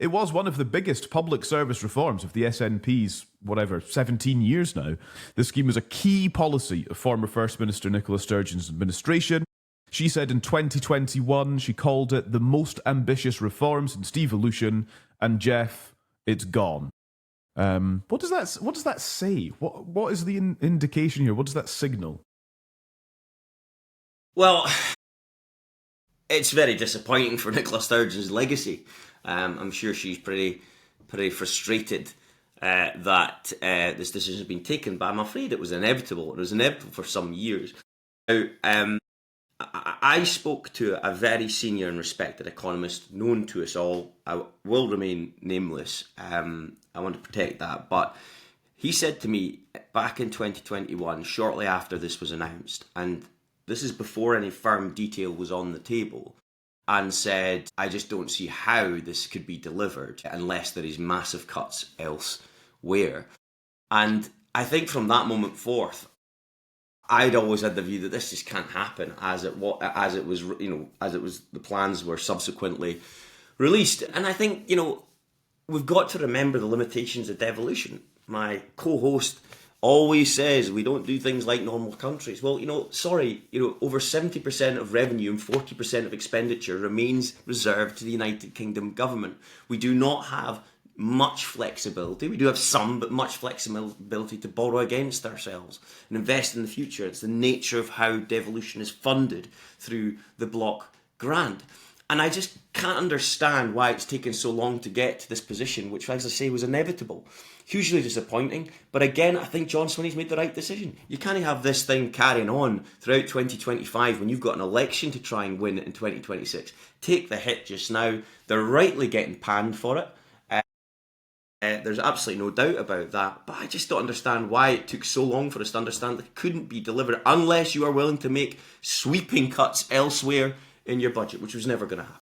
It was one of the biggest public service reforms of the SNP's, 17 years now. The scheme was a key policy of former First Minister Nicola Sturgeon's administration. She said in 2021 she called it the most ambitious reform since devolution, and Geoff, it's gone. What does that say? What is the indication here? What does that signal? Well, it's very disappointing for Nicola Sturgeon's legacy. I'm sure she's pretty frustrated that this decision has been taken, but I'm afraid it was inevitable. It was inevitable for some years. Now, I spoke to a very senior and respected economist known to us all. I will remain nameless. I want to protect that. But he said to me back in 2021, shortly after this was announced, and this is before any firm detail was on the table, and said, I just don't see how this could be delivered unless there is massive cuts elsewhere. And I think from that moment forth, I'd always had the view that this just can't happen as it was, the plans were subsequently released. And I think, we've got to remember the limitations of devolution. My co-host always says we don't do things like normal countries. Well, over 70% of revenue and 40% of expenditure remains reserved to the United Kingdom government. We do not have much flexibility. We do have some, but much flexibility to borrow against ourselves and invest in the future. It's the nature of how devolution is funded through the block grant. And I just can't understand why it's taken so long to get to this position, which, as I say, was inevitable. Hugely disappointing. But again, I think John Swinney's made the right decision. You can't have this thing carrying on throughout 2025 when you've got an election to try and win in 2026. Take the hit just now. They're rightly getting panned for it. There's absolutely no doubt about that. But I just don't understand why it took so long for us to understand that it couldn't be delivered unless you are willing to make sweeping cuts elsewhere in your budget, which was never going to happen.